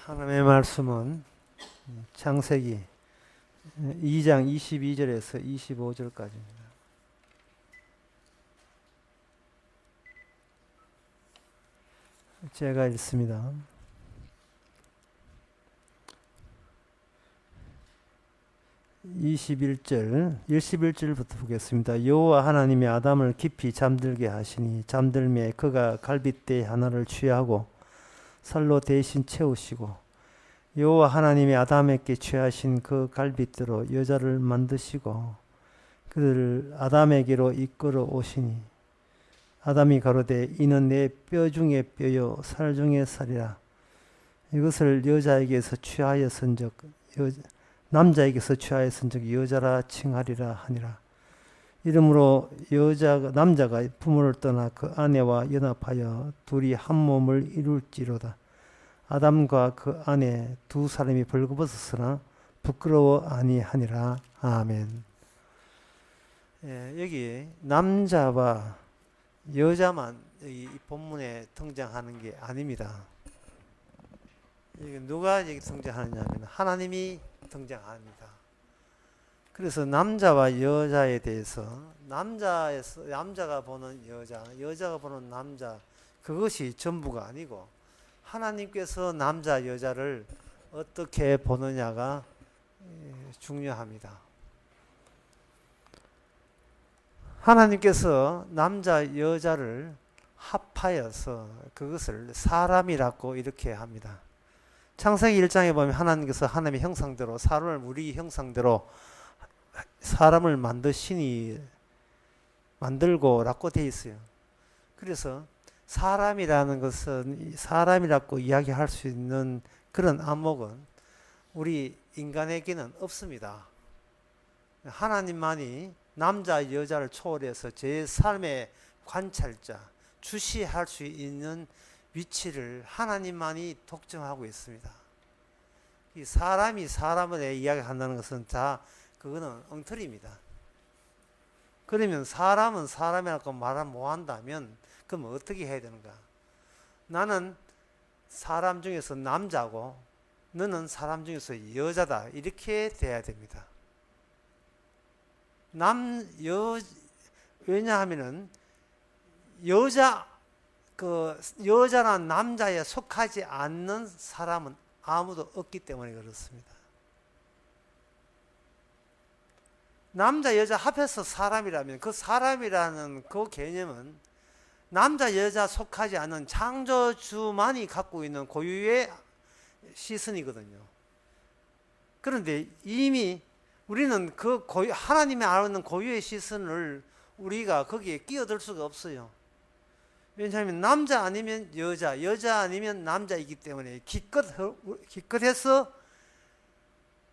하나님의 말씀은 창세기 2장 22절에서 25절까지입니다. 제가 읽습니다. 21절부터 보겠습니다. 여호와 하나님이 아담을 깊이 잠들게 하시니 잠들매 그가 갈빗대 하나를 취하고 살로 대신 채우시고 여호와 하나님이 아담에게 취하신 그 갈빗대로 여자를 만드시고 그를 아담에게로 이끌어 오시니 아담이 가로되 이는 내 뼈 중에 뼈요 살 중에 살이라. 이것을 여자에게서 취하였은즉 남자에게서 취하였은즉 여자라 칭하리라 하니라. 이러므로 남자가 부모를 떠나 그 아내와 연합하여 둘이 한 몸을 이룰지로다. 아담과 그 아내 두 사람이 벌거벗었으나 부끄러워 아니하니라. 아멘. 여기 남자와 여자만 이 본문에 등장하는 게 아닙니다. 누가 여기 등장하느냐면 하나님이 등장합니다. 그래서 남자와 여자에 대해서 남자가 보는 여자, 여자가 보는 남자, 그것이 전부가 아니고 하나님께서 남자 여자를 어떻게 보느냐가 중요합니다. 하나님께서 남자 여자를 합하여서 그것을 사람이라고 이렇게 합니다. 창세기 1장에 보면 하나님께서 하나님의 형상대로 사람을 우리 형상대로 사람을 만들고 라고 되어 있어요. 그래서 사람이라는 것은 사람이라고 이야기할 수 있는 그런 안목은 우리 인간에게는 없습니다. 하나님만이 남자 여자를 초월해서 제 삶의 관찰자, 주시할 수 있는 위치를 하나님만이 독점하고 있습니다. 이 사람이 사람을 이야기한다는 것은 다 그거는 엉터리입니다. 그러면 사람은 사람이라고 말을 못한다면 그럼 어떻게 해야 되는가? 나는 사람 중에서 남자고 너는 사람 중에서 여자다, 이렇게 돼야 됩니다. 왜냐하면은 여자나 남자에 속하지 않는 사람은 아무도 없기 때문에 그렇습니다. 남자 여자 합해서 사람이라면 그 사람이라는 그 개념은 남자 여자 속하지 않는 창조주만이 갖고 있는 고유의 시선이거든요. 그런데 이미 우리는 하나님이 아는 고유의 시선을 우리가 거기에 끼어들 수가 없어요. 왜냐하면 남자 아니면 여자 아니면 남자이기 때문에 기껏해서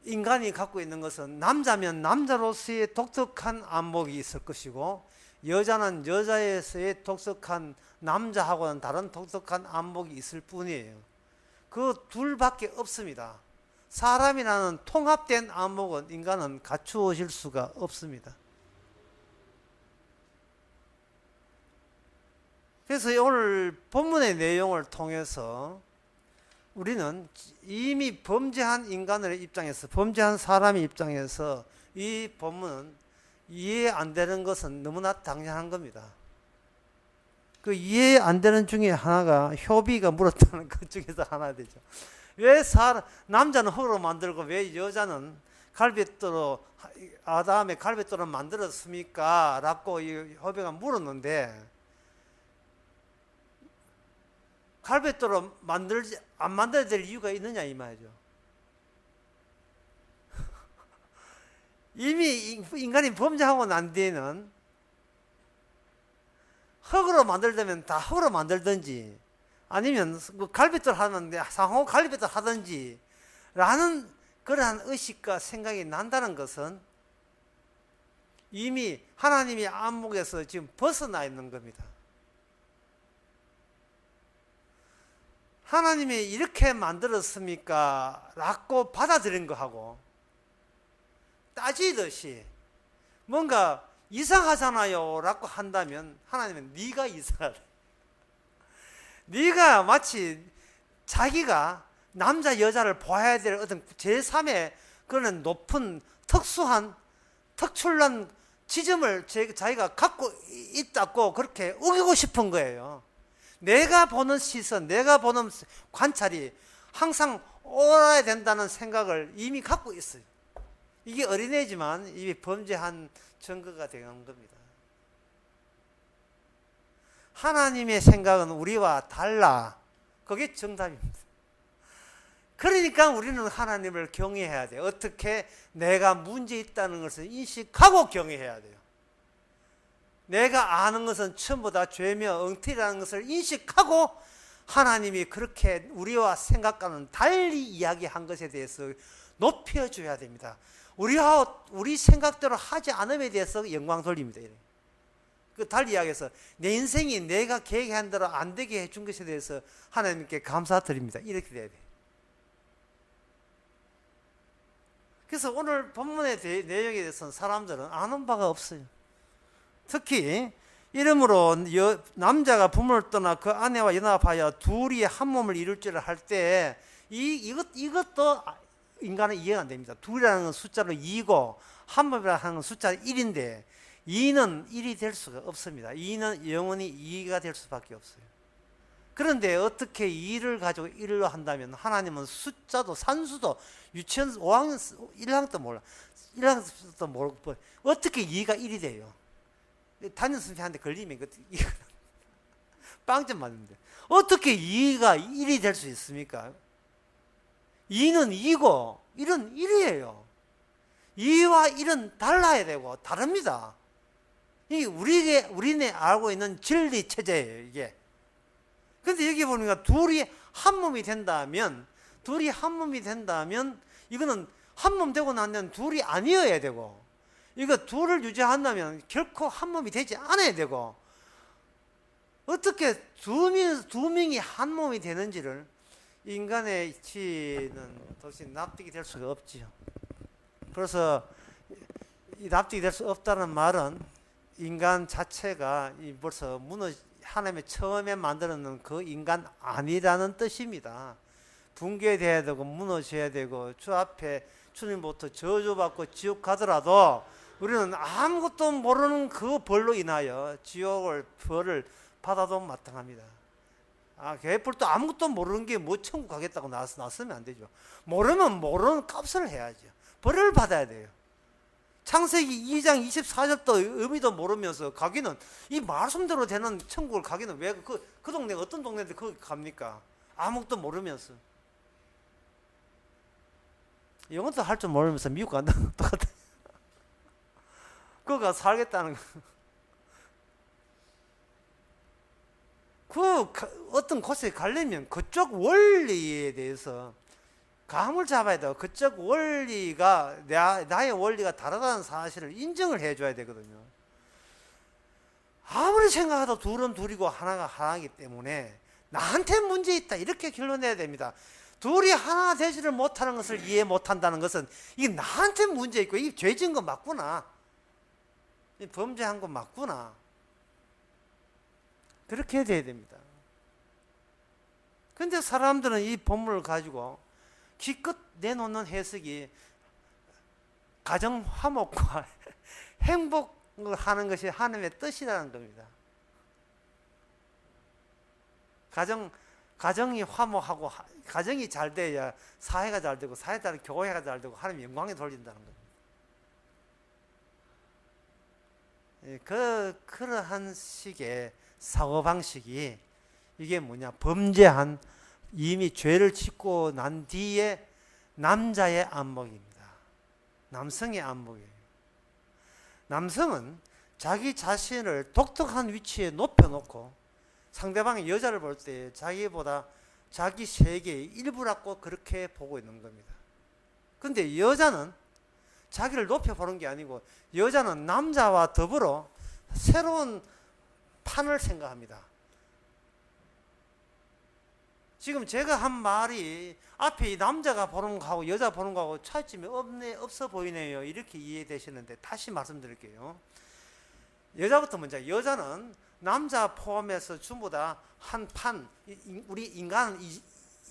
인간이 갖고 있는 것은 남자면 남자로서의 독특한 안목이 있을 것이고 여자는 여자에서의 독특한 남자하고는 다른 독특한 안목이 있을 뿐이에요. 그 둘밖에 없습니다. 사람이라는 통합된 안목은 인간은 갖추어질 수가 없습니다. 그래서 오늘 본문의 내용을 통해서 우리는 이미 범죄한 인간의 입장에서, 범죄한 사람의 입장에서 이 본문은 이해 안 되는 것은 너무나 당연한 겁니다. 그 이해 안 되는 중에 하나가 효비가 물었다는 것 중에서 하나 되죠. 왜 남자는 흙으로 만들고 왜 여자는 아담의 갈빗대로 만들었습니까? 라고 이 효비가 물었는데 갈빗대로 안 만들어야 될 이유가 있느냐 이 말이죠. 이미 인간이 범죄하고 난 뒤에는 흙으로 만들려면 다 흙으로 만들든지 아니면 갈빗대로 하는데 상호 갈빗대로 하든지 라는 그러한 의식과 생각이 난다는 것은 이미 하나님의 안목에서 지금 벗어나 있는 겁니다. 하나님이 이렇게 만들었습니까? 라고 받아들인 거하고 따지듯이 뭔가 이상하잖아요 라고 한다면 하나님은 네가 이상하다. 네가 마치 자기가 남자 여자를 보아야 될 어떤 제3의 그런 높은 특수한 특출난 지점을 자기가 갖고 있다고 그렇게 우기고 싶은 거예요. 내가 보는 시선, 내가 보는 관찰이 항상 옳아야 된다는 생각을 이미 갖고 있어요. 이게 어린애지만 이미 범죄한 증거가 되는 겁니다. 하나님의 생각은 우리와 달라. 그게 정답입니다. 그러니까 우리는 하나님을 경외해야 돼요. 어떻게? 내가 문제 있다는 것을 인식하고 경외해야 돼요. 내가 아는 것은 전부 다 죄며 엉터리라는 것을 인식하고 하나님이 그렇게 우리와 생각과는 달리 이야기한 것에 대해서 높여줘야 됩니다. 우리 생각대로 하지 않음에 대해서 영광 돌립니다. 그 달리 이야기해서 내 인생이 내가 계획한 대로 안 되게 해준 것에 대해서 하나님께 감사드립니다. 이렇게 돼야 돼요. 그래서 오늘 본문의 내용에 대해서는 사람들은 아는 바가 없어요. 특히 이러므로 남자가 부모를 떠나 그 아내와 연합하여 둘이 한 몸을 이룰 줄을 할 때 이것도 인간은 이해가 안 됩니다. 둘이라는 숫자로 2고 한 몸이라는 숫자는 1인데 2는 1이 될 수가 없습니다. 2는 영원히 2가 될 수밖에 없어요. 그런데 어떻게 2를 가지고 1로 한다면 하나님은 숫자도 산수도 유치원 5학년 1학년도 몰라. 1학년도 모르고 어떻게 2가 1이 돼요? 담임 선생님한테 걸리면 이거 빵점 맞는데 어떻게 2가 1이 될 수 있습니까? 2는 2고 1은 1이에요. 2와 1은 달라야 되고 다릅니다. 이게 우리네 알고 있는 진리 체제예요, 이게. 근데 여기 보니까 둘이 한 몸이 된다면 이거는 한 몸 되고 나면 둘이 아니어야 되고 이거 둘을 유지한다면 결코 한 몸이 되지 않아야 되고 어떻게 두 명이 한 몸이 되는지를 인간의 이치는 도대체 납득이 될 수가 없지요. 그래서 이 납득이 될 수 없다는 말은 인간 자체가 벌써 하나님의 처음에 만들어놓은 그 인간 아니라는 뜻입니다. 붕괴돼야 되고 무너져야 되고 주 앞에 주님부터 저주받고 지옥 가더라도 우리는 아무것도 모르는 그 벌로 인하여 벌을 받아도 마땅합니다. 개뿔도 아무것도 모르는 게 뭐 천국 가겠다고 나서면 안 되죠. 모르면 모르는 값을 해야죠. 벌을 받아야 돼요. 창세기 2장 24절도 의미도 모르면서 가기는 이 말씀대로 되는 천국을 가기는 왜 그 동네가 어떤 동네인데 거기 갑니까? 아무것도 모르면서. 영어도 할 줄 모르면서 미국 간다는 똑같아. 거기 가서 살겠다는 거. 어떤 곳에 가려면 그쪽 원리에 대해서 감을 잡아야 돼요. 그쪽 원리가 나의 원리가 다르다는 사실을 인정을 해줘야 되거든요. 아무리 생각해도 둘은 둘이고 하나가 하나이기 때문에 나한테 문제 있다 이렇게 결론내야 됩니다. 둘이 하나 되지를 못하는 것을 이해 못한다는 것은 이게 나한테 문제 있고 이 죄진 거 맞구나, 이 범죄한 거 맞구나, 그렇게 돼야 됩니다. 근데 사람들은 이 본문을 가지고 기껏 내놓는 해석이 가정 화목과 행복을 하는 것이 하나님의 뜻이라는 겁니다. 가정이 화목하고 가정이 잘 돼야 사회가 잘 되고 사회에 따라 교회가 잘 되고 하나님 영광에 돌린다는 겁니다. 그러한 식의 사고방식이 이게 뭐냐, 범죄한 이미 죄를 짓고 난 뒤에 남자의 안목입니다. 남성의 안목이에요. 남성은 자기 자신을 독특한 위치에 높여놓고 상대방의 여자를 볼 때 자기보다 자기 세계의 일부라고 그렇게 보고 있는 겁니다. 근데 여자는 자기를 높여보는 게 아니고 여자는 남자와 더불어 새로운 판을 생각합니다. 지금 제가 한 말이 앞에 이 남자가 보는 거하고 여자 보는 거하고 차이점이 없어 보이네요. 이렇게 이해되시는데 다시 말씀드릴게요. 여자부터 먼저. 여자는 남자 포함해서 전부 다 한 판, 우리 인간은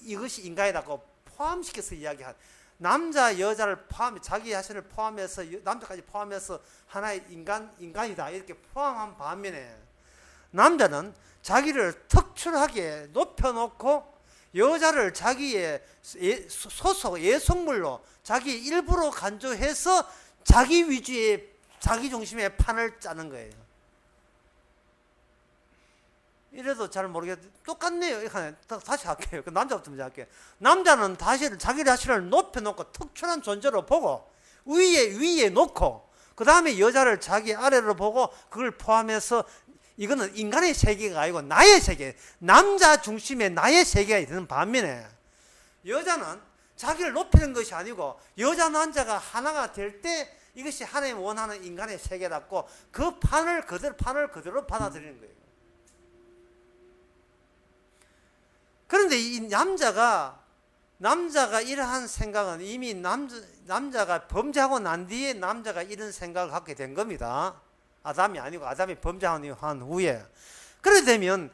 이것이 인간이라고 포함시켜서 이야기한, 남자 여자를 포함, 자기 자신을 포함해서 남자까지 포함해서 하나의 인간이다 이렇게 포함한 반면에, 남자는 자기를 특출하게 높여놓고 여자를 자기의 소속 예속물로 자기 일부로 간주해서 자기 위주의, 자기 중심의 판을 짜는 거예요. 이래도 잘 모르겠는데 똑같네요. 다시 할게요. 남자부터 먼저 할게요. 남자는 자기 자신을 높여놓고 특출한 존재로 보고 위에 놓고, 그 다음에 여자를 자기 아래로 보고 그걸 포함해서, 이거는 인간의 세계가 아니고 나의 세계, 남자 중심의 나의 세계가 되는 반면에, 여자는 자기를 높이는 것이 아니고 여자 남자가 하나가 될 때 이것이 하나님 원하는 인간의 세계라고 그 판을 그대로 받아들이는 거예요. 그런데 이 남자가 이러한 생각은 이미 남자가 범죄하고 난 뒤에 남자가 이런 생각을 갖게 된 겁니다. 아담이 아니고 아담이 범죄한 후에. 그렇게 되면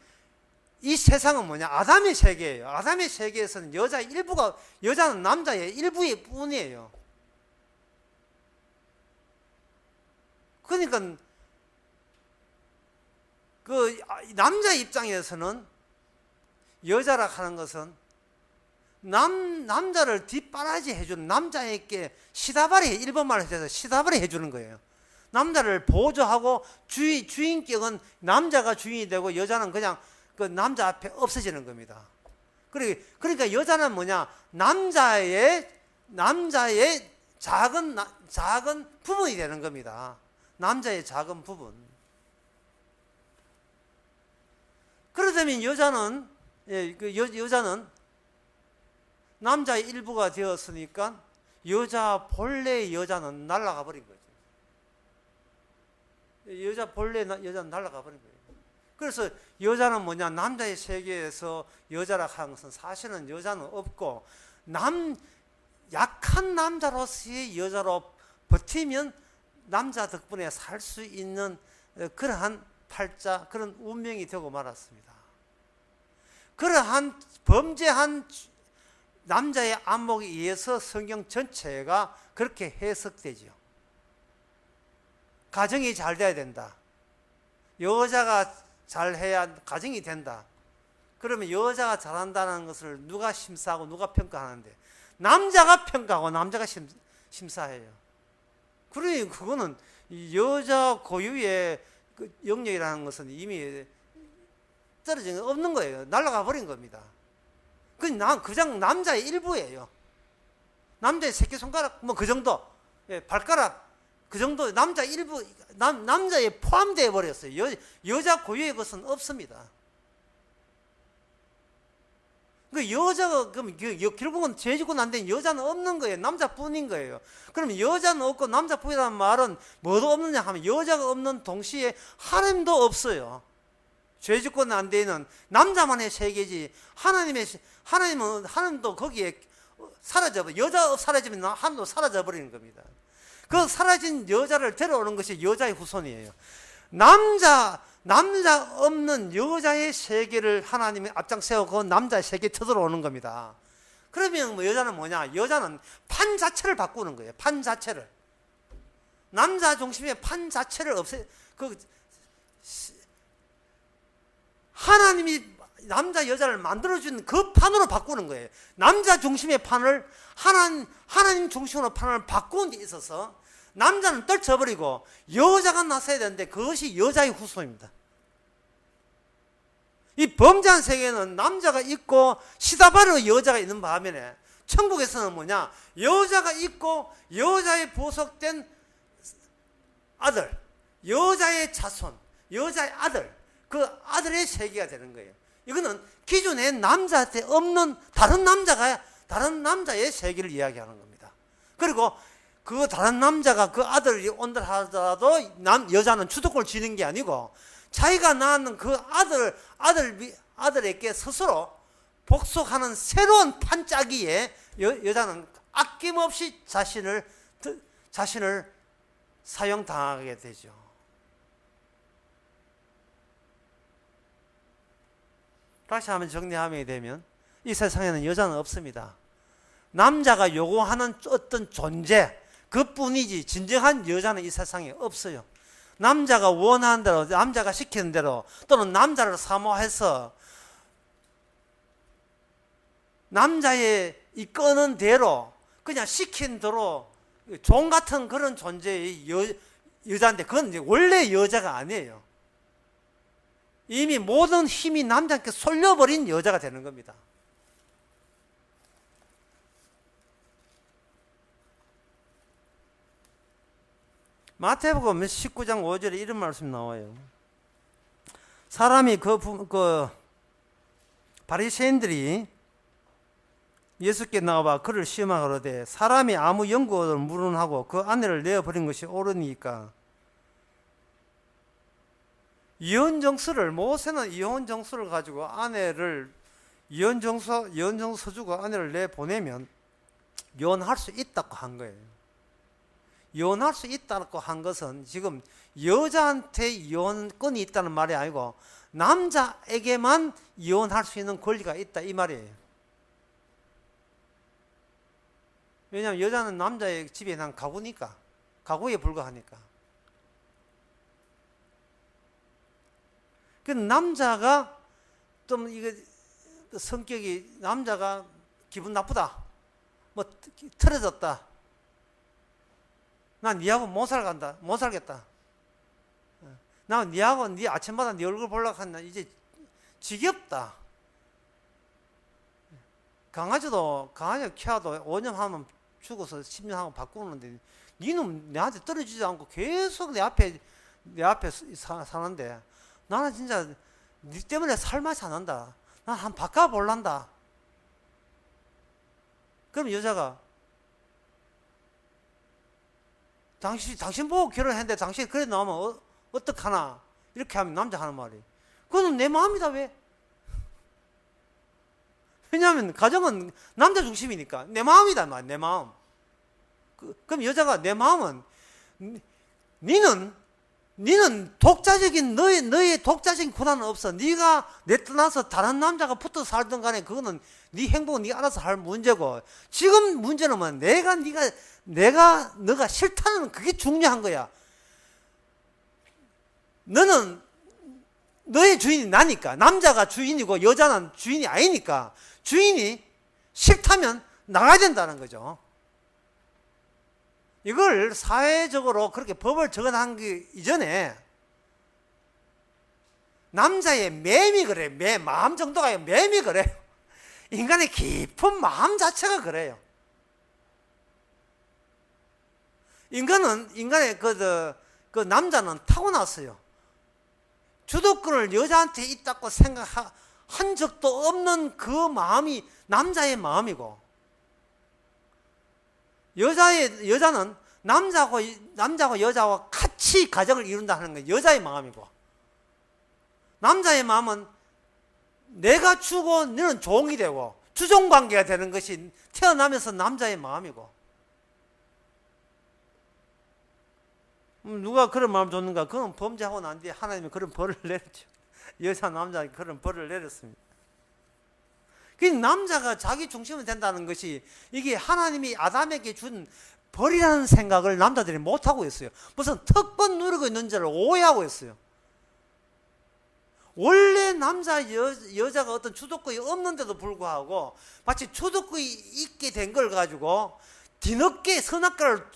이 세상은 뭐냐? 아담의 세계예요. 아담의 세계에서는 여자는 남자의 일부의 뿐이에요. 그러니까 그 남자 입장에서는 여자라 하는 것은 남자를 뒷바라지 해주는, 남자에게 시다발이, 일본말로 해서 시다발이 해주는 거예요. 남자를 보조하고 주인격은 남자가 주인이 되고 여자는 그냥 그 남자 앞에 없어지는 겁니다. 그러니까 여자는 뭐냐? 남자의 작은 부분이 되는 겁니다. 남자의 작은 부분. 그러다면 여자는 남자의 일부가 되었으니까 본래의 여자는 날아가 버린 거죠. 여자는 날아가 버린 거예요. 그래서 여자는 뭐냐? 남자의 세계에서 여자라 하는 것은 사실은 여자는 없고, 약한 남자로서의 여자로 버티면 남자 덕분에 살 수 있는 그러한 팔자, 그런 운명이 되고 말았습니다. 그러한 범죄한 남자의 안목에 의해서 성경 전체가 그렇게 해석되죠. 가정이 잘 돼야 된다. 여자가 잘해야 가정이 된다. 그러면 여자가 잘한다는 것을 누가 심사하고 누가 평가하는데? 남자가 평가하고 남자가 심사해요. 그러니 그거는 여자 고유의 그 영역이라는 것은 이미 떨어진 게 없는 거예요. 날아가 버린 겁니다. 그냥 남자의 일부예요. 남자의 새끼손가락 뭐 그 정도, 발가락 그 정도, 남자 일부, 남자에 포함되어 버렸어요. 여자 고유의 것은 없습니다. 그 여자가, 그럼 결국은 죄 짓고 난 뒤에 여자는 없는 거예요. 남자뿐인 거예요. 그럼 여자는 없고 남자뿐이라는 말은 뭐도 없느냐 하면, 여자가 없는 동시에 하나님도 없어요. 죄 짓고 난 뒤에는 남자만의 세계지, 하나님도 거기에 여자가 사라지면 하나님도 사라져 버리는 겁니다. 그 사라진 여자를 데려오는 것이 여자의 후손이에요. 남자 없는 여자의 세계를 하나님이 앞장 세우고 그 남자의 세계에 쳐들어오는 겁니다. 그러면 여자는 뭐냐? 여자는 판 자체를 바꾸는 거예요. 판 자체를. 남자 중심의 판 자체를 하나님이 남자 여자를 만들어준 그 판으로 바꾸는 거예요. 남자 중심의 판을 하나님 중심으로 판을 바꾸는 데 있어서 남자는 떨쳐버리고 여자가 나서야 되는데, 그것이 여자의 후손입니다. 이 범죄한 세계는 남자가 있고 시다바르 여자가 있는 반면에, 천국에서는 뭐냐? 여자가 있고 여자의 부속된 아들, 여자의 자손, 여자의 아들, 그 아들의 세계가 되는 거예요. 이거는 기존에 남자한테 없는 다른 남자의 세계를 이야기하는 겁니다. 그리고 그 다른 남자가 그 아들이 온다 하더라도 여자는 주도권을 쥐는 게 아니고, 자기가 낳는 그 아들에게 스스로 복속하는 새로운 판짜기에 여자는 아낌없이 자신을 사용당하게 되죠. 다시 한번 정리하게 되면, 이 세상에는 여자는 없습니다. 남자가 요구하는 어떤 존재 그뿐이지 진정한 여자는 이 세상에 없어요. 남자가 원하는 대로, 남자가 시키는 대로, 또는 남자를 사모해서 남자의 이끄는 대로 그냥 시킨 대로 종 같은 그런 존재의 여자인데, 그건 이제 원래 여자가 아니에요. 이미 모든 힘이 남자한테 쏠려버린 여자가 되는 겁니다. 마태복음 19장 5절에 이런 말씀이 나와요. 사람이 바리새인들이 예수께 나와봐 그를 시험하고 그러되, 사람이 아무 연고를 물은하고 그 아내를 내어버린 것이 옳으니까. 모세는 이혼 정수를 가지고 아내를 이혼 정수 써주고 아내를 내보내면 이혼할 수 있다고 한 거예요. 이혼할 수 있다고 한 것은 지금 여자한테 이혼권이 있다는 말이 아니고 남자에게만 이혼할 수 있는 권리가 있다 이 말이에요. 왜냐하면 여자는 남자의 집에 난 가구니까, 가구에 불과하니까. 그 남자가 좀 이게 성격이, 남자가 기분 나쁘다, 뭐 틀어졌다, 난 니하고 못 살겠다. 나 니하고 니 아침마다 니 얼굴 보려고 한다. 이제 지겹다. 강아지가 키워도 5년 하면 죽어서 10년 하고 바꾸는데, 니는 내한테 떨어지지 않고 계속 내 앞에 사는데, 나는 진짜 니 때문에 살맛이 안 난다. 난 한번 바꿔볼란다. 그럼 여자가, 당신 보고 결혼했는데 당신 그래 나오면 어떡하나? 이렇게 하면 남자 하는 말이, 그건 내 마음이다. 왜? 왜냐하면 가정은 남자 중심이니까 내 마음이다. 내 마음. 그럼 여자가, 내 마음은 니는 독자적인 너의 독자적인 권한은 없어. 네가 내 떠나서 다른 남자가 붙어 살든 간에 그거는 네 행복은 네가 알아서 할 문제고, 지금 문제는 뭐 너가 싫다는 그게 중요한 거야. 너는 너의 주인이 나니까. 남자가 주인이고 여자는 주인이 아니니까 주인이 싫다면 나가야 된다는 거죠. 이걸 사회적으로 그렇게 법을 적어놓기 이전에 남자의 맴이 그래. 마음 정도가 맴이 그래요. 인간의 깊은 마음 자체가 그래요. 인간의 그 남자는 타고났어요. 주도권을 여자한테 있다고 생각한 적도 없는 그 마음이 남자의 마음이고, 여자는 남자하고 여자와 같이 가정을 이룬다는 게 여자의 마음이고, 남자의 마음은 내가 주고 너는 종이 되고 주종관계가 되는 것이 태어나면서 남자의 마음이고, 누가 그런 마음을 줬는가? 그건 범죄하고 난 뒤에 하나님이 그런 벌을 내렸죠. 여자 남자에게 그런 벌을 내렸습니다. 그 남자가 자기 중심이 된다는 것이, 이게 하나님이 아담에게 준 벌이라는 생각을 남자들이 못하고 있어요. 무슨 특권 누리고 있는 줄 오해하고 있어요. 원래 여자가 어떤 주도권이 없는데도 불구하고 마치 주도권이 있게 된 걸 가지고 뒤늦게 선악과를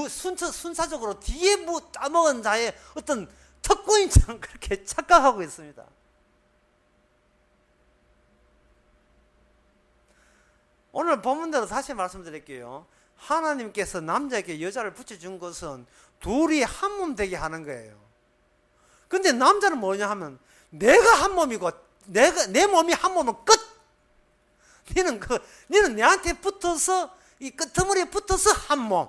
순차적으로 뒤에 따먹은 자의 어떤 특권인처럼 그렇게 착각하고 있습니다. 오늘 본문대로 다시 말씀드릴게요. 하나님께서 남자에게 여자를 붙여준 것은 둘이 한 몸 되게 하는 거예요. 근데 남자는 뭐냐 하면, 내가 한 몸이고 내 몸이 한 몸은 끝. 니는 내한테 붙어서 이 끄트머리에 붙어서 한 몸.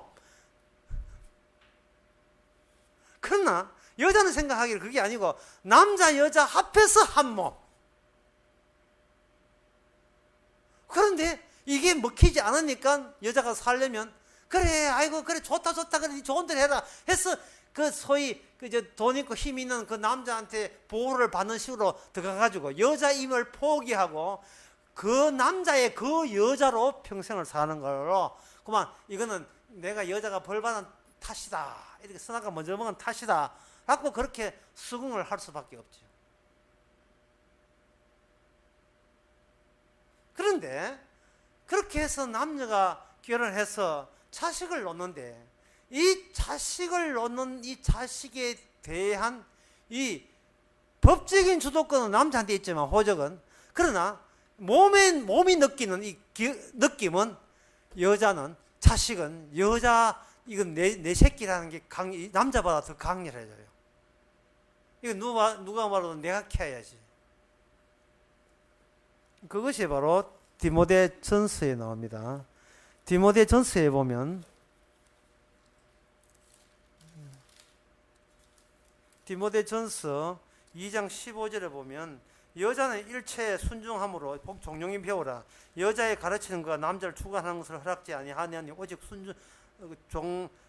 그러나 여자는 생각하기를 그게 아니고 남자 여자 합해서 한 몸. 그런데 이게 먹히지 않으니까 여자가 살려면, 그래 아이고 그래 좋다 그래 니 좋은 대로 해라 해서 그 소위 돈 있고 힘 있는 그 남자한테 보호를 받는 식으로 들어가가지고 여자임을 포기하고 그 남자의 그 여자로 평생을 사는 걸로 그만 이거는 내가 여자가 벌받은 탓이다. 이렇게 선악과 먼저 먹은 탓이다. 라고 그렇게 수긍을 할 수밖에 없죠. 그런데 그렇게 해서 남녀가 결혼해서 자식을 놓는데 이 자식을 놓는 이 자식에 대한 이 법적인 주도권은 남자한테 있지만 호적은 그러나 몸이 느끼는 이 느낌은 여자는 자식은 여자 이건 내 새끼라는 게 남자보다 더 강렬해져요. 이거 누가 말해도 내가 키워야지. 그것이 바로 디모데전서에 나옵니다. 디모데전서에 보면 디모데전서 2장 15절에 보면 여자는 일체에 순종함으로 종용히 배우라. 여자의 가르치는 것과 남자를 추구하는 것을 허락지 아니하니 오직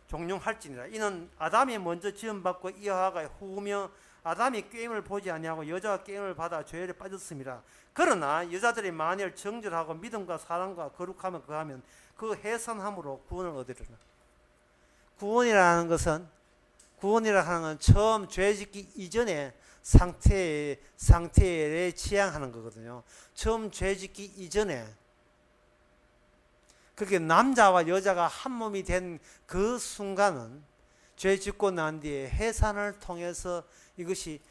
종용할지니라. 이는 아담이 먼저 지음받고 이하가 후며 아담이 꾀임을 보지 아니하고 여자가 꾀임을 받아 죄에 빠졌습니다. 그러나 여자들이 만일 정결하고 믿음과 사랑과 거룩함을 거하면 그 해선함으로 구원을 얻으리라. 구원이라는 것은 처음 죄짓기 이전의 상태에 지향하는 거거든요. 처음 죄짓기 이전에 그렇게 남자와 여자가 한 몸이 된 그 순간은 죄짓고 난 뒤에 해산을 통해서 이것이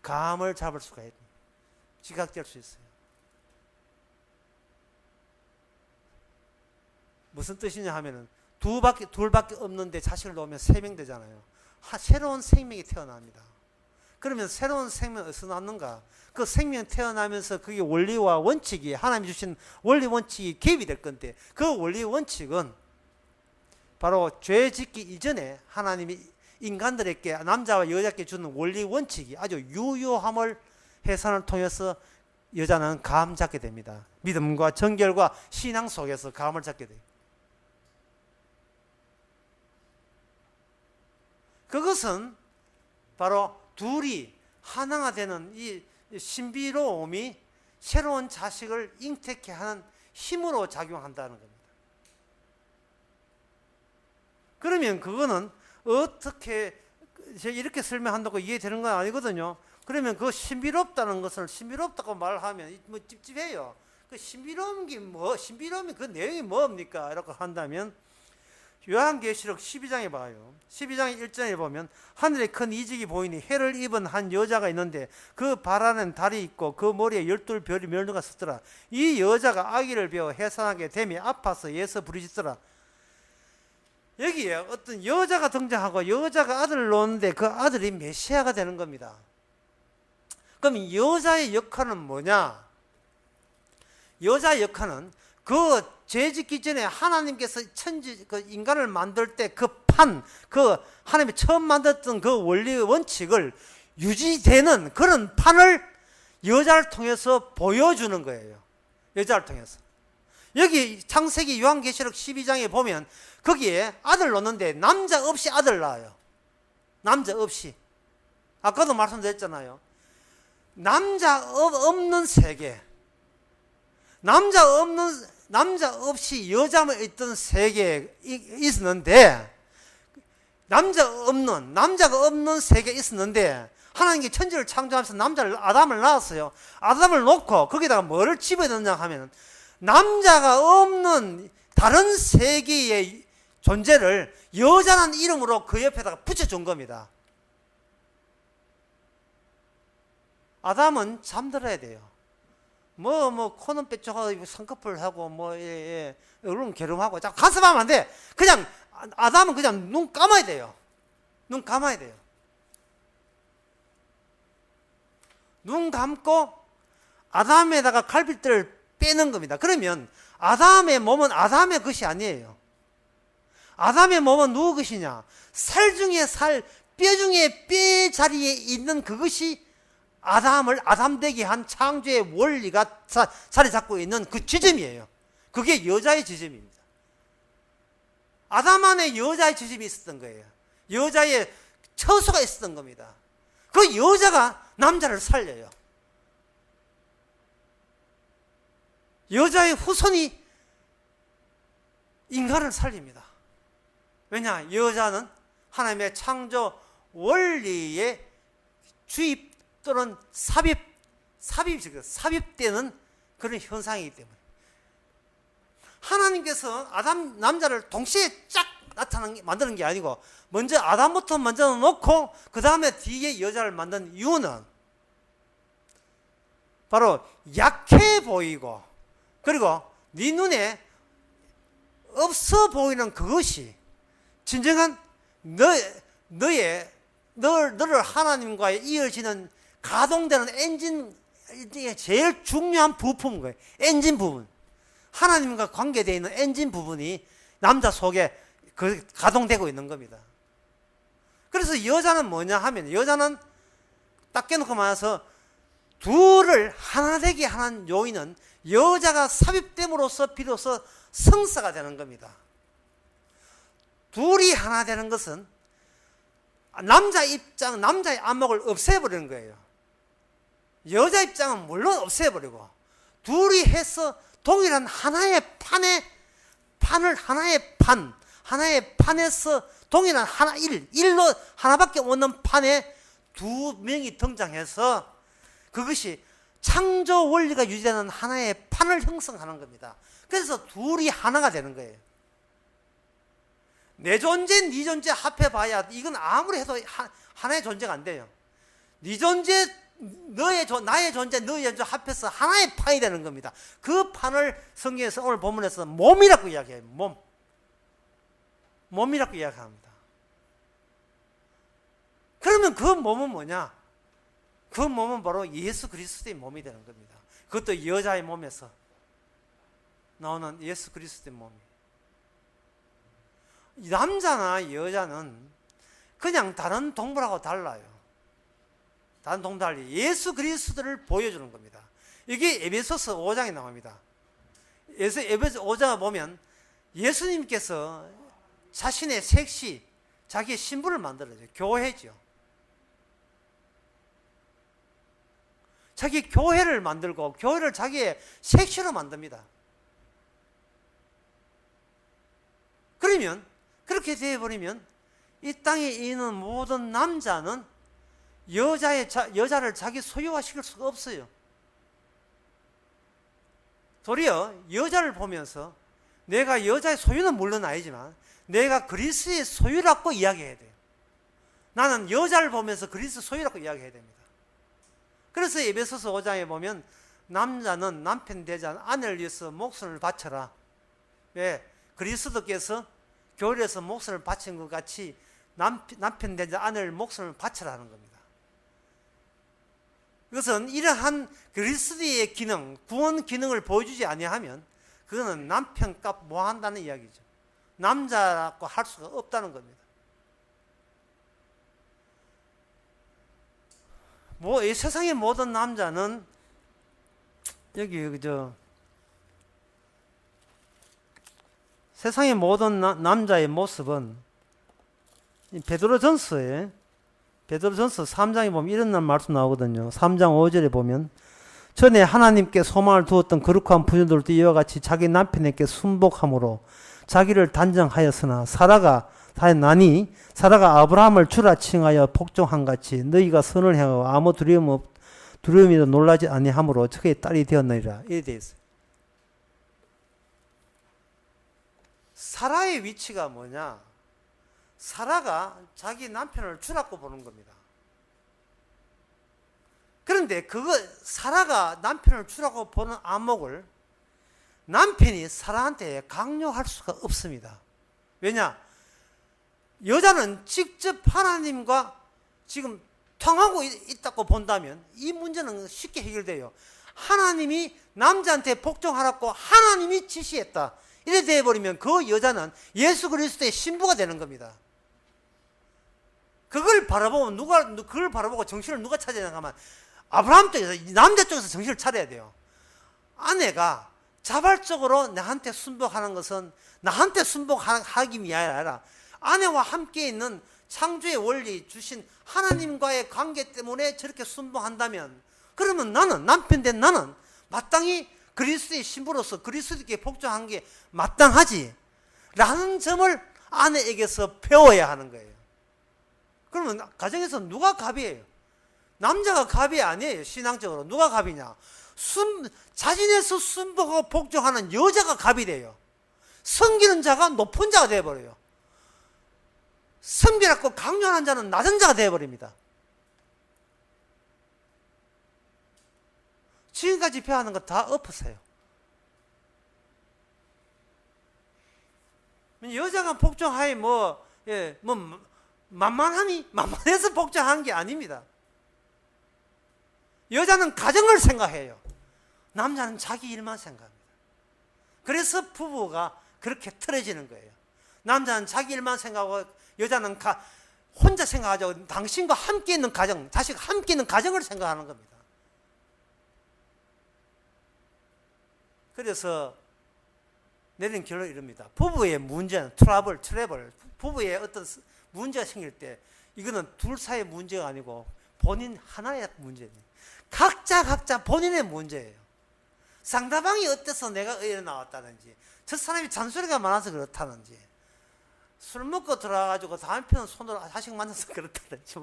감을 잡을 수가 있다. 지각될 수 있어요. 무슨 뜻이냐 하면은 둘밖에 없는데 자식을 놓으면 3명 되잖아요. 새로운 생명이 태어납니다. 그러면 새로운 생명이 어디서 났는가? 그 생명 태어나면서 그게 원리와 원칙이 하나님이 주신 원리 원칙이 개입이 될 건데 그 원리 원칙은 바로 죄 짓기 이전에 하나님이 인간들에게 남자와 여자께 주는 원리 원칙이 아주 유효함을 해산을 통해서 여자는 감 잡게 됩니다. 믿음과 정결과 신앙 속에서 감을 잡게 돼요. 그것은 바로 둘이 하나가 되는 이 신비로움이 새로운 자식을 잉태케 하는 힘으로 작용한다는 겁니다. 그러면 그거는 어떻게 이렇게 설명한다고 이해되는 건 아니거든요. 그러면 그 신비롭다는 것을 신비롭다고 말하면 뭐 찝찝해요. 그 신비로움이 그 내용이 뭡니까? 이렇게 한다면 요한계시록 12장에 봐요. 12장 1절에 보면 하늘에 큰 이직이 보이니 해를 입은 한 여자가 있는데 그 발 안에는 달이 있고 그 머리에 12별이 멸류가 섰더라. 이 여자가 아기를 베어 해산하게 되며 아파서 예서 부르짖더라. 여기에 어떤 여자가 등장하고 여자가 아들을 놓는데 그 아들이 메시아가 되는 겁니다. 그럼 여자의 역할은 뭐냐? 여자의 역할은 그 죄 짓기 전에 하나님께서 인간을 만들 때 그 하나님이 처음 만들었던 그 원리 원칙을 유지되는 그런 판을 여자를 통해서 보여주는 거예요. 여자를 통해서. 여기 창세기 요한계시록 12장에 보면 거기에 아들 놓는데 남자 없이 아들 낳아요. 남자 없이. 아까도 말씀드렸잖아요. 남자 없는 세계. 남자 없이 여자만 있던 세계에 있었는데 남자가 없는 세계에 있었는데 하나님께 천지를 창조하면서 아담을 낳았어요. 아담을 놓고 거기다가 뭐를 집어넣냐 하면 남자가 없는 다른 세계의 존재를 여자라는 이름으로 그 옆에다가 붙여준 겁니다. 아담은 잠들어야 돼요. 코는 빼쪽하고 쌍꺼풀 하고 얼굴은 게름하고 자꾸 간섭하면 안 돼. 그냥 아담은 그냥 눈 감아야 돼요. 눈 감아야 돼요. 눈 감고 아담에다가 갈빗대를 빼는 겁니다. 그러면 아담의 몸은 아담의 것이 아니에요. 아담의 몸은 누구 것이냐? 살 중에 살, 뼈 중에 뼈 자리에 있는 그것이 아담을 아담되게 한 창조의 원리가 자리 잡고 있는 그 지점이에요. 그게 여자의 지점입니다. 아담 안에 여자의 지점이 있었던 거예요. 여자의 처소가 있었던 겁니다. 그 여자가 남자를 살려요. 여자의 후손이 인간을 살립니다. 왜냐? 여자는 하나님의 창조 원리에 주입 또는 삽입되는 그런 현상이기 때문에 하나님께서 아담 남자를 동시에 쫙 만드는 게 아니고 먼저 아담부터 만들어 놓고 그 다음에 뒤에 여자를 만든 이유는 바로 약해 보이고 그리고 네 눈에 없어 보이는 그것이 진정한 너를 하나님과의 이어지는 가동되는 엔진, 제일 중요한 부품인 거예요. 엔진 부분. 하나님과 관계되어 있는 엔진 부분이 남자 속에 가동되고 있는 겁니다. 그래서 여자는 뭐냐 하면 여자는 딱 깨놓고 말해서 둘을 하나 되게 하는 요인은 여자가 삽입됨으로써 비로소 성사가 되는 겁니다. 둘이 하나 되는 것은 남자 입장, 남자의 안목을 없애버리는 거예요. 여자 입장은 물론 없애버리고 둘이 해서 동일한 하나의 하나의 판에서 동일한 일로 하나밖에 없는 판에 두 명이 등장해서 그것이 창조 원리가 유지되는 하나의 판을 형성하는 겁니다. 그래서 둘이 하나가 되는 거예요. 내 존재, 네 존재 합해봐야 이건 아무리 해도 하나의 존재가 안 돼요. 네 존재, 나의 존재, 너의 존재 합해서 하나의 판이 되는 겁니다. 그 판을 성경에서 오늘 본문에서 몸이라고 이야기해요. 몸이라고 이야기합니다. 그러면 그 몸은 뭐냐? 그 몸은 바로 예수 그리스도의 몸이 되는 겁니다. 그것도 여자의 몸에서 나오는 예수 그리스도의 몸이. 남자나 여자는 그냥 다른 동물하고 달라요. 다른 동물 달리 예수 그리스도를 보여주는 겁니다. 이게 에베소서 5장에 나옵니다. 에베소 5장을 보면 예수님께서 자신의 색시, 자기의 신분을 만들어줘요. 교회죠. 자기 교회를 만들고 교회를 자기의 색시로 만듭니다. 그러면 그렇게 되어버리면 이 땅에 있는 모든 남자는 여자를 자기 소유화시킬 수가 없어요. 도리어 여자를 보면서 내가 여자의 소유는 물론 아니지만 내가 그리스도의 소유라고 이야기해야 돼요. 나는 여자를 보면서 그리스도 소유라고 이야기해야 됩니다. 그래서 에베소서 5장에 보면 남자는 남편 되지 않은 아내를 위해서 목숨을 바쳐라. 왜? 그리스도께서 교회에서 목숨을 바친 것 같이 남편 되지 않은 아내를 목숨을 바쳐라는 겁니다. 이것은 이러한 그리스도의 기능, 구원 기능을 보여주지 아니하면 그거는 남편값 뭐 한다는 이야기죠. 남자라고 할 수가 없다는 겁니다. 이 세상의 모든 남자는 세상의 모든 남자의 모습은 베드로전서 3장에 보면 이런 말씀 나오거든요. 3장 5절에 보면 전에 하나님께 소망을 두었던 거룩한 부녀들도 이와 같이 자기 남편에게 순복함으로 자기를 단정하였으나 사라가 아브라함을 주라 칭하여 복종한 같이 너희가 선을 행하고 아무 두려움이도 놀라지 아니하므로 그의 딸이 되었느니라. 이래 되어 있어요. 사라의 위치가 뭐냐? 사라가 자기 남편을 주라고 보는 겁니다. 그런데 사라가 남편을 주라고 보는 안목을 남편이 사라한테 강요할 수가 없습니다. 왜냐? 여자는 직접 하나님과 지금 통하고 있다고 본다면 이 문제는 쉽게 해결돼요. 하나님이 남자한테 복종하라고 하나님이 지시했다. 이래 되어버리면 그 여자는 예수 그리스도의 신부가 되는 겁니다. 그걸 바라보고 정신을 누가 차려야 되는가 하면 아브라함 쪽에서, 남자 쪽에서 정신을 차려야 돼요. 아내가 자발적으로 나한테 순복하는 것은 나한테 순복하기 위함이 아니라 아내와 함께 있는 창조의 원리 주신 하나님과의 관계 때문에 저렇게 순복한다면 그러면 나는, 남편 된 나는 마땅히 그리스도의 신부로서 그리스도께 복종한 게 마땅하지 라는 점을 아내에게서 배워야 하는 거예요. 그러면 가정에서 누가 갑이에요? 남자가 갑이 아니에요. 신앙적으로 누가 갑이냐? 자신에서 순복하고 복종하는 여자가 갑이 돼요. 섬기는 자가 높은 자가 되어버려요. 섬기라고 강요하는 자는 낮은 자가 되어버립니다. 지금까지 배워하는 거 다 엎으세요. 여자가 복종하에 만만해서 복종한 게 아닙니다. 여자는 가정을 생각해요. 남자는 자기 일만 생각합니다. 그래서 부부가 그렇게 틀어지는 거예요. 남자는 자기 일만 생각하고 여자는 혼자 생각하죠. 당신과 함께 있는 가정, 자식과 함께 있는 가정을 생각하는 겁니다. 그래서 내린 결론이 이럽니다. 부부의 문제는 트러블, 부부의 어떤 문제가 생길 때 이거는 둘 사이의 문제가 아니고 본인 하나의 문제입니다. 각자 본인의 문제예요. 상대방이 어때서 내가 의뢰 나왔다든지, 저 사람이 잔소리가 많아서 그렇다든지, 술 먹고 들어와가지고 남편 손으로 자식 만나서 그렇다든지,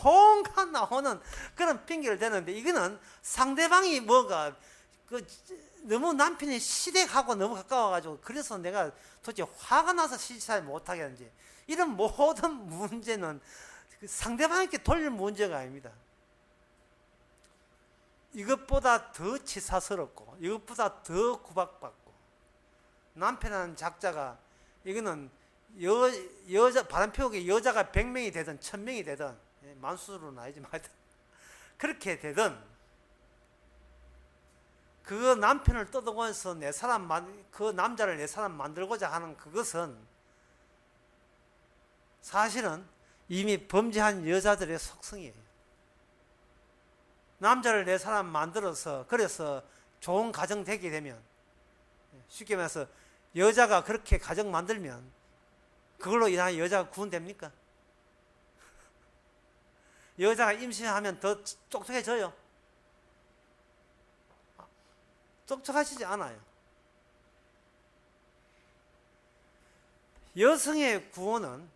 홍간 나오는 그런 핑계를 대는데, 이거는 상대방이 너무 남편이 시댁하고 너무 가까워가지고, 그래서 내가 도대체 화가 나서 시집살 못하게 하는지, 이런 모든 문제는 상대방에게 돌릴 문제가 아닙니다. 이것보다 더 치사스럽고 이것보다 더 구박받고 남편이라는 작자가 이거는 여자 바람 피우기 여자가 100명이 되든 1000명이 되든 만수로는 아니지만 그렇게 되든 그 남편을 떠들고서 그 남자를 내 사람 만들고자 하는 그것은 사실은 이미 범죄한 여자들의 속성이에요. 남자를 내 사람 만들어서 그래서 좋은 가정 되게 되면, 쉽게 말해서 여자가 그렇게 가정 만들면 그걸로 인하여 여자가 구원됩니까? 여자가 임신하면 더 똑똑해져요? 똑똑하시지 않아요. 여성의 구원은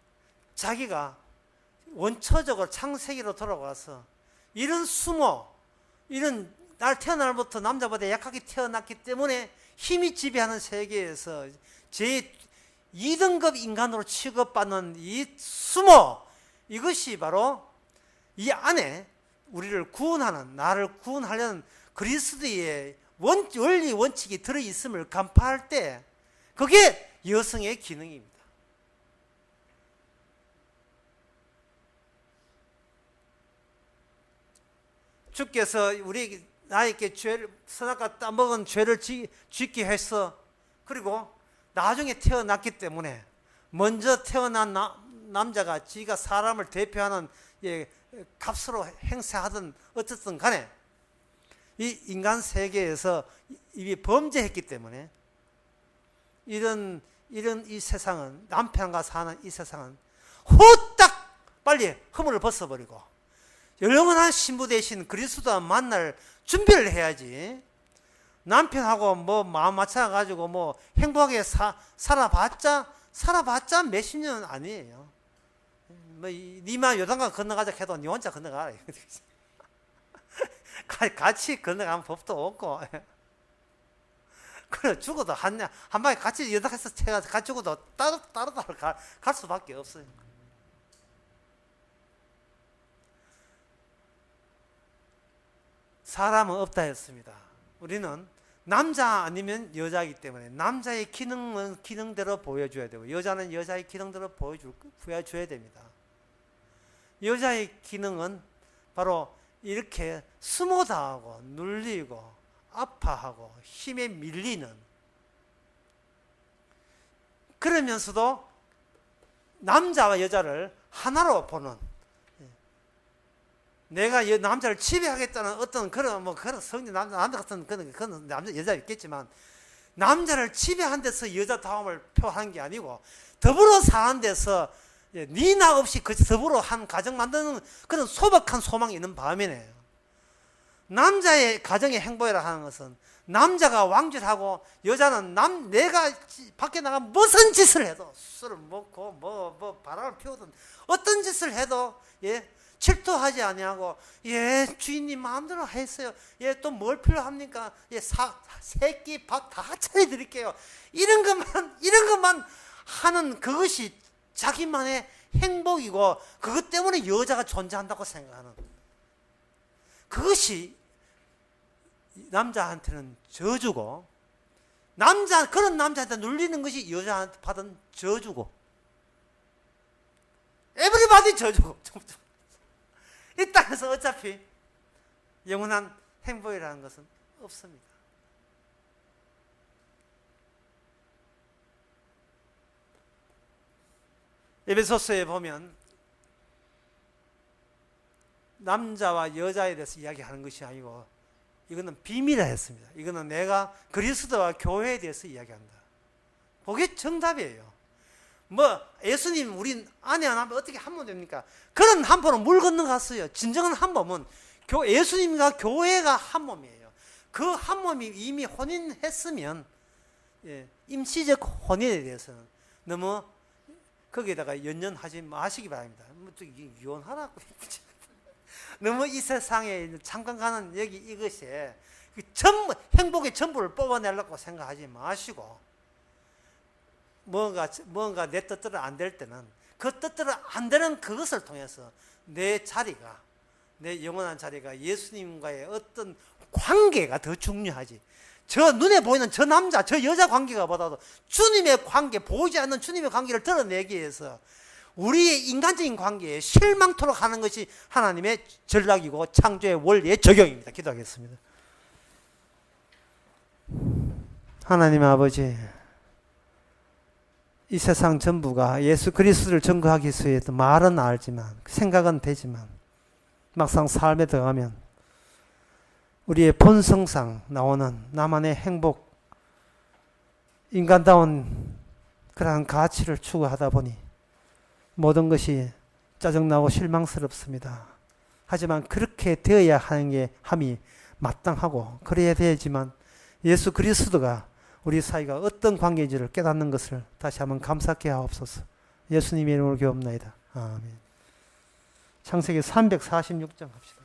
자기가 원초적으로 창세기로 돌아가서 이런 이런 날 태어날부터 남자보다 약하게 태어났기 때문에 힘이 지배하는 세계에서 제2등급 인간으로 취급받는 이 이것이 바로 이 안에 우리를 구원하는, 나를 구원하려는 그리스도의 원리 원칙이 들어있음을 간파할 때 그게 여성의 기능입니다. 주께서 나에게 선악과 따먹은 죄를 짓게 했어. 그리고 나중에 태어났기 때문에 먼저 태어난 남자가 지가 사람을 대표하는 값으로 행세하든 어쨌든 간에 이 인간 세계에서 이미 범죄했기 때문에 이런 이 세상은, 남편과 사는 이 세상은 후딱 빨리 허물을 벗어버리고 영원한 신부 대신 그리스도와 만날 준비를 해야지. 남편하고 마음 맞춰가지고 행복하게 살아봤자 몇십 년은 아니에요. 니만 요단강 건너가자 해도 니 혼자 건너가라. 같이 건너가면 법도 없고. 그래, 죽어도 한 방에 같이 요단강에서 같이 죽어도 따로 갈 수밖에 없어요. 사람은 없다 했습니다. 우리는 남자 아니면 여자이기 때문에 남자의 기능은 기능대로 보여줘야 되고 여자는 여자의 기능대로 보여줘야 됩니다. 여자의 기능은 바로 이렇게 수모당하고 눌리고 아파하고 힘에 밀리는, 그러면서도 남자와 여자를 하나로 보는, 내가 남자를 지배하겠다는 어떤 그런 성질, 남자 같은 그런 남자 여자 있겠지만 남자를 지배한 데서 여자다움을 표하는 게 아니고 더불어 사는 데서 니 나 없이 더불어 한 가정 만드는 그런 소박한 소망이 있는 반면에 남자의 가정의 행복이라 하는 것은 남자가 왕질하고 여자는 내가 밖에 나가 무슨 짓을 해도 술을 먹고 뭐 바람을 피우든 어떤 짓을 해도 예 질투하지 아니하고 예 주인님 마음대로 했어요. 예 또 뭘 필요합니까? 예 새끼 밥 다 차려드릴게요. 이런 것만 하는 그것이 자기만의 행복이고 그것 때문에 여자가 존재한다고 생각하는 그것이 남자한테는 저주고 그런 남자한테 눌리는 것이 여자한테 받은 저주고 에브리바디 저주고 이 땅에서 어차피 영원한 행복이라는 것은 없습니다. 에베소서에 보면 남자와 여자에 대해서 이야기하는 것이 아니고 이거는 비밀이라 했습니다. 이거는 내가 그리스도와 교회에 대해서 이야기한다. 그게 정답이에요. 뭐 예수님 우리 아내 안 하면 어떻게 한몸 됩니까? 그런 한몸은 물 건너갔어요. 진정한 한몸은 예수님과 교회가 한몸이에요. 그 한몸이 이미 혼인했으면 임시적 혼인에 대해서는 너무 거기에다가 연연하지 마시기 바랍니다. 뭐 이혼하라고 너무 이 세상에 잠깐 가는 이것이 전부 행복의 전부를 뽑아내려고 생각하지 마시고 뭔가 내 뜻대로 안 될 때는 그 뜻대로 안 되는 그것을 통해서 내 자리가 내 영원한 자리가 예수님과의 어떤 관계가 더 중요하지. 저 눈에 보이는 저 남자 저 여자 관계가 보다도 주님의 관계 보이지 않는 주님의 관계를 드러내기 위해서 우리의 인간적인 관계에 실망토록 하는 것이 하나님의 전략이고 창조의 원리의 적용입니다. 기도하겠습니다. 하나님 아버지, 이 세상 전부가 예수 그리스도를 전거하기 위해서 말은 알지만 생각은 되지만 막상 삶에 들어가면 우리의 본성상 나오는 나만의 행복, 인간다운 그러한 가치를 추구하다 보니 모든 것이 짜증나고 실망스럽습니다. 하지만 그렇게 되어야 하는 게 함이 마땅하고 그래야 되지만 예수 그리스도가 우리 사이가 어떤 관계인지를 깨닫는 것을 다시 한번 감사케 하옵소서. 예수님의 이름으로 기도합나이다. 아멘. 창세기 346장 합시다.